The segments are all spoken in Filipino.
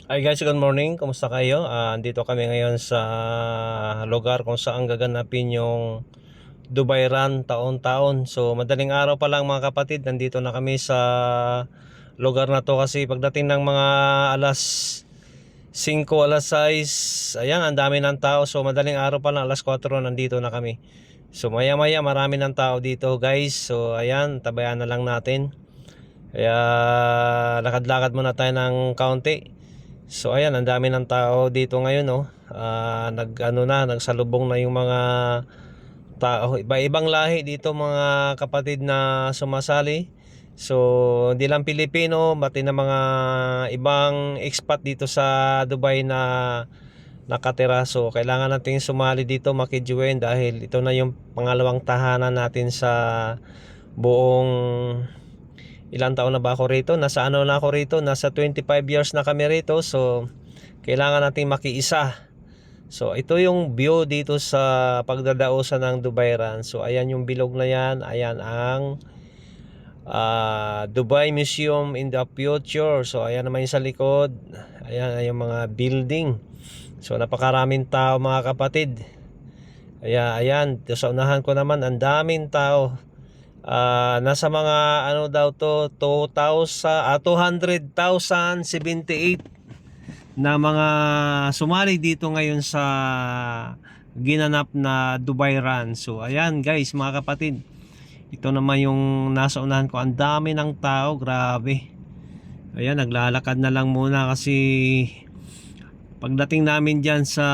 Hi guys, good morning. Kumusta kayo? Andito kami ngayon sa lugar kung saan gaganapin yung Dubai Run taon-taon. So madaling araw pa lang mga kapatid, nandito na kami sa lugar na to kasi pagdating ng mga alas 5, alas 6, ayan, ang dami ng tao. So madaling araw pa lang, alas 4 nandito na kami. So maya maya marami ng tao dito guys. So ayan, tabayan na lang natin. Kaya lakad-lakad muna tayo ng kaunti. So ayan, ang dami ng tao dito ngayon, no. Nagsalubong na yung mga tao, iba-ibang lahi dito mga kapatid na sumasali. So hindi lang Pilipino, pati na mga ibang expat dito sa Dubai na nakatira. So kailangan nating sumali dito, makijoin, dahil ito na yung pangalawang tahanan natin sa buong, ilang taon na ba ako rito? Nasa ano na ako rito? Nasa 25 years na kami rito. So kailangan nating makiisa. So ito yung view dito sa pagdadausan ng Dubai Run. So ayan yung bilog na yan. Ayan ang Dubai Museum in the Future. So ayan naman yung sa likod. Ayan yung mga building. So napakaraming tao mga kapatid. Ayan, sa unahan ko naman ang daming tao. Nasa mga ano daw to, 200,078 na mga sumali dito ngayon sa ginanap na Dubai Run. So ayan guys mga kapatid, ito naman yung nasa unahan ko. Ang dami ng tao, grabe. Ayan, naglalakad na lang muna kasi pagdating namin dyan sa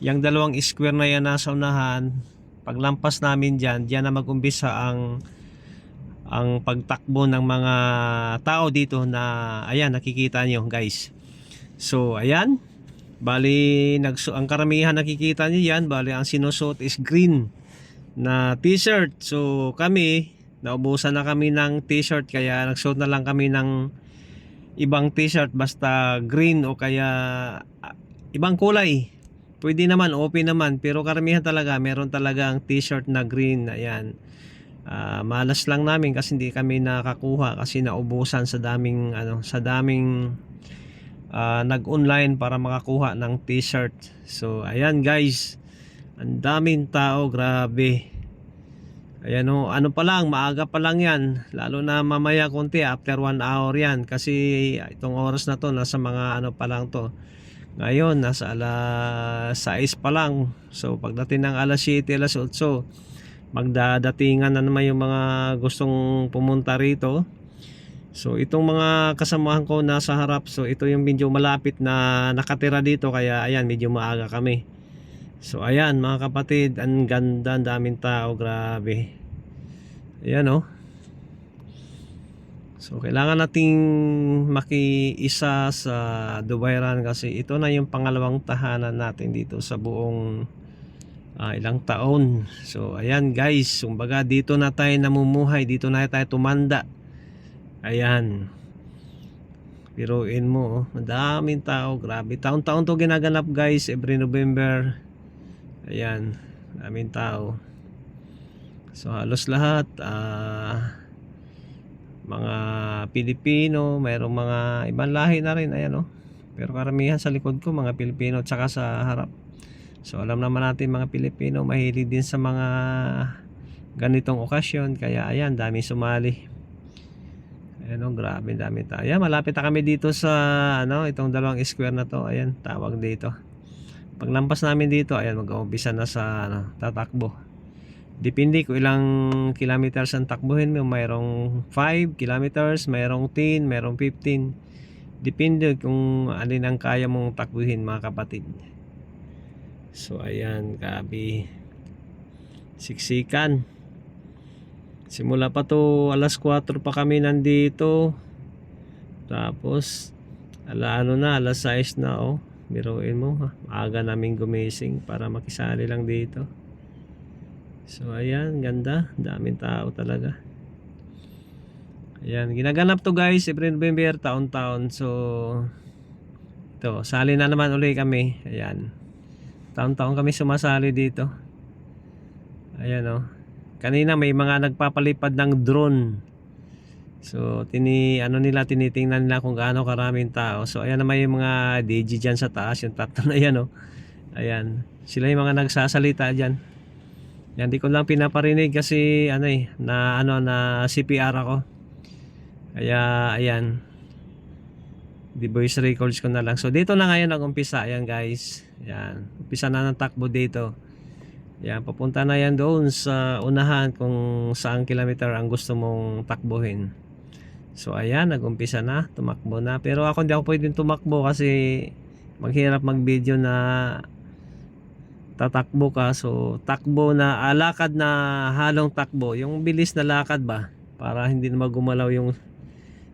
yung dalawang square na yan nasa unahan, paglampas namin dyan, dyan na mag-umpisa ang pagtakbo ng mga tao dito na ayan nakikita nyo guys. So ayan, bali ang karamihan nakikita nyo yan, bali ang sinusuot is green na t-shirt. So kami, naubusan na kami ng t-shirt, kaya nagsuot na lang kami ng ibang t-shirt, basta green o kaya ibang kulay. Pwede naman, open naman, pero karamihan talaga meron talagang t-shirt na green. Ayan. Malas lang namin kasi hindi kami nakakuha kasi naubusan sa daming nag-online para makakuha ng t-shirt. So ayan guys, ang daming tao, grabe. Ayan o, ano pa lang, maaga pa lang yan. Lalo na mamaya konti, after 1 hour yan. Kasi itong oras na to, nasa mga ano pa lang to. Ngayon, nasa alas 6 pa lang. So pagdating ng alas 7, alas 8, magdadatingan na naman yung mga gustong pumunta rito. So itong mga kasamahan ko nasa harap, so ito yung medyo malapit na nakatira dito, kaya ayan, medyo maaga kami. So ayan mga kapatid, ang ganda, ang daming tao, grabe. Ayan oh. So kailangan nating makiisa sa Dubai Run kasi ito na yung pangalawang tahanan natin dito sa buong ilang taon. So ayan guys, kumbaga dito na tayo namumuhay, dito na tayo tumanda. Ayan, biruin mo, madaming tao, grabe. Taon-taon to ginaganap guys, every November. Ayan, daming tao. So halos lahat mga Pilipino, mayroong mga ibang lahi na rin, ayan oh. Pero karamihan sa likod ko mga Pilipino, tsaka sa harap. So alam naman natin mga Pilipino mahilig din sa mga ganitong okasyon, kaya ayan, dami sumali. Ayan oh, grabe, dami tayo. Ayan, malapit na kami dito sa itong dalawang square na to. Ayan, tawag dito. Paglampas namin dito, ayan, mag-uumpisa na sa tatakbo. Depende kung ilang kilometers ang takbuhin mo. Mayroong 5 kilometers, mayroong 10, mayroong 15. Depende kung alin ang kaya mong takbuhin mga kapatid. So ayan, grabe. Siksikan. Simula pa to alas 4 pa kami nandito. Tapos alas 6 na oh. Biruin mo ha. Maaga namin gumising para makisali lang dito. So ayan, ganda, daming tao talaga. Ayan, ginaganap to guys every November, taon-taon. So ito, sali na naman uli kami. Ayan, taon-taon kami sumasali dito. Ayan oh. Kanina may mga nagpapalipad ng drone. So tinitingnan nila kung gaano karaming tao. So ayan naman yung mga DJ dyan sa taas, yung tatlo na yan, oh. Ayan, sila yung mga nagsasalita dyan. Yan, di ko lang pinaparinig kasi na CPR ako. Kaya ayan, di voice records ko na lang. So dito na ngayon nag-umpisa. Ayan guys, yan, umpisa na ng takbo dito. Yan, papunta na yan doon sa unahan kung saang kilometer ang gusto mong takbuhin. So ayan, nag-umpisa na, tumakbo na. Pero ako hindi ako pwedeng tumakbo kasi maghirap mag-video na tatakbo ka. So takbo na, lakad na halong takbo, yung bilis na lakad ba, para hindi na magumalaw yung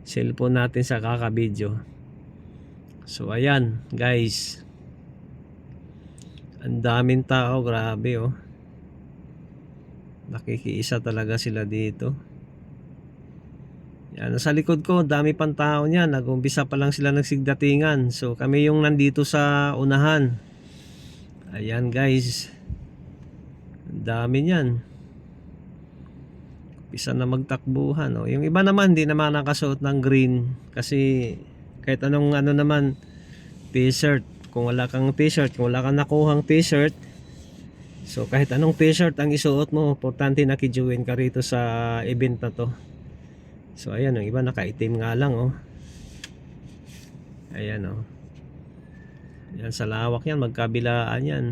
cellphone natin sa kaka-video. So ayan guys, ang daming tao, grabe oh. Nakikiisa talaga sila dito. Yan, sa likod ko, dami pang tao niyan. Nag-umpisa pa lang sila nagsigdatingan. So kami yung nandito sa unahan. Ayan guys, ang dami niyan. Umpisa na magtakbuhan, oh. Yung iba naman hindi naman nakasuot ng green kasi kahit anong naman t-shirt, kung wala kang t-shirt, kung wala kang nakuhang t-shirt, so kahit anong t-shirt ang isuot mo, importante nakijoin ka rito sa event na to. So ayan, yung iba nakaitim nga lang oh. Ayan oh. Yan sa lawak yan, magkabilaan yan.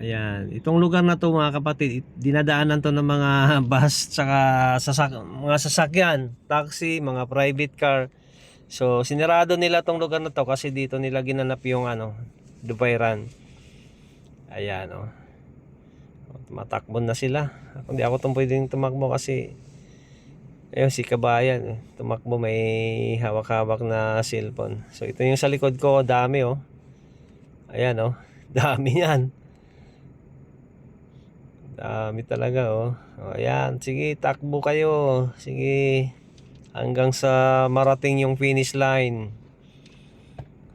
Ayan, itong lugar na to mga kapatid, dinadaanan to ng mga bus tsaka mga sasakyan, taxi, mga private car. So sinirado nila tong lugar na to kasi dito nila ginanap yung Dubai Run. Ayan oh. Tumatakbo na sila. Hindi ako tong pwedeng tumakbo kasi ayun, si kabayan tumakbo, may hawak-hawak na cellphone. So ito yung sa likod ko, dami oh. Ayan oh, dami yan. Dami talaga oh. Ayan, sige, takbo kayo. Sige, hanggang sa marating yung finish line.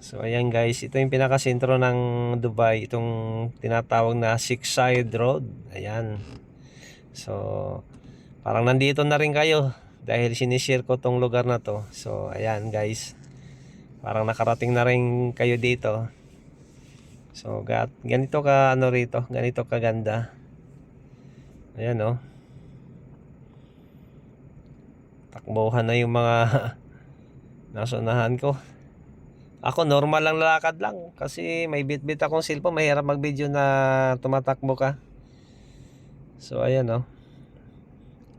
So ayan guys, ito yung pinakasentro ng Dubai, itong tinatawag na Six Side Road. Ayan. So parang nandito na rin kayo dahil sinishare ko tong lugar na to. So ayan guys, parang nakarating na rin kayo dito. So ganito ka rito, ganito kaganda. Ayan oh. Takbuhan na yung mga nasunahan ko. Ako normal lang lakad lang kasi may bit-bit akong cellphone, mahirap mag-video na tumatakbo ka. So ayan oh.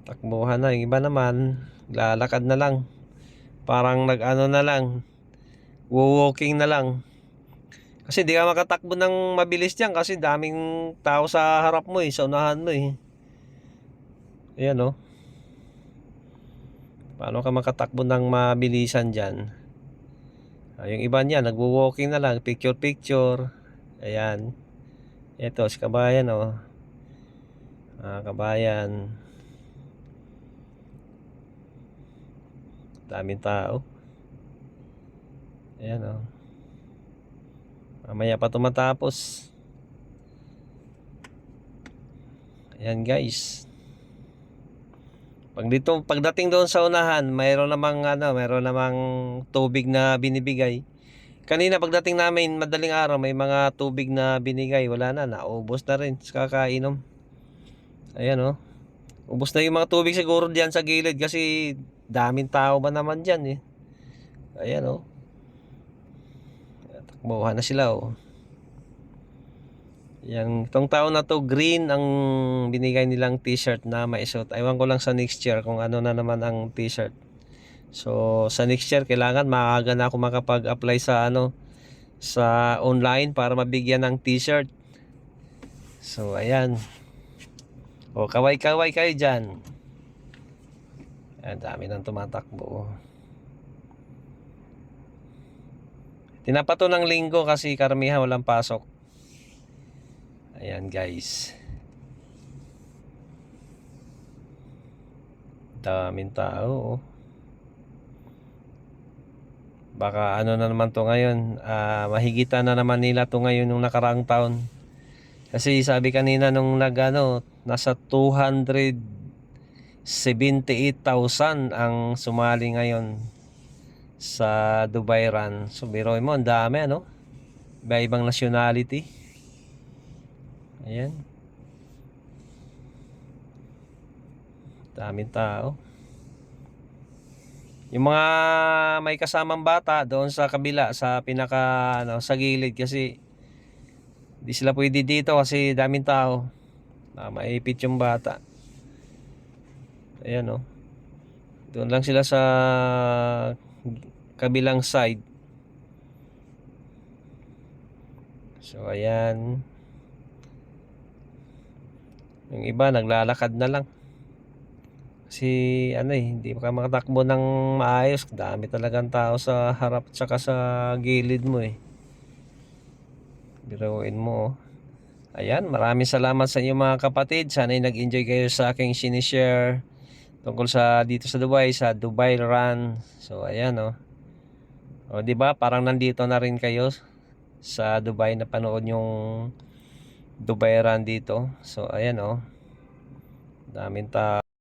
Takbuhan na. Yung iba naman lalakad na lang, parang na lang, walking na lang, kasi di ka makatakbo ng mabilis dyan kasi daming tao sa harap mo sa unahan mo Ayan oh. Paano ka makatakbo ng mabilisan dyan? Yung iba niya nagwo-walking na lang, picture. Ayan, eto si kabayan oh. Kabayan, daming tao. Ayan oh. Mamaya pa tumatapos. Ayan guys. Pagdating doon sa unahan, mayroon namang tubig na binibigay. Kanina pagdating namin madaling araw, may mga tubig na binigay, wala na, naubos na rin sa kakainom. Ayan oh. Ubos na yung mga tubig siguro diyan sa gilid kasi daming tao ba naman diyan Ayan oh. Takbuhan na sila oh. Itong taon na to, green ang binigay nilang t-shirt na maisuot. Aywan ko lang sa next year kung ano na naman ang t-shirt. So sa next year kailangan maaga na ako makapag-apply sa sa online para mabigyan ng t-shirt. So ayan. O kaway-kaway kayo dyan. Ayan, dami nang tumatakbo. Tinapato ng linggo kasi karamihan walang pasok. Ayan guys, daming tao Baka na naman to ngayon, mahigitan na naman nila to ngayon nung nakaraang taon. Kasi sabi kanina nung nasa 200 78,000 ang sumali ngayon sa Dubai Run. So biroy mo, ang dami ano, iba-ibang nationality. Ayan, daming tao. Yung mga may kasamang bata doon sa kabila, sa pinaka ano, sa gilid, kasi di sila pwede dito kasi daming tao. Maipit yung bata. Ayan oh. Doon lang sila sa kabilang side. So ayan. Yung iba naglalakad na lang. Kasi ano hindi ka makatakbo ng maayos. Dami talagang tao sa harap at saka sa gilid mo eh. Biruin mo oh. Ayan, maraming salamat sa inyo mga kapatid. Sana'y nag-enjoy kayo sa aking sinishare tungkol sa dito sa Dubai, sa Dubai Run. So ayan oh. O di ba parang nandito na rin kayo sa Dubai na panood yung Dubai Run dito. So ayan oh. Daming tao.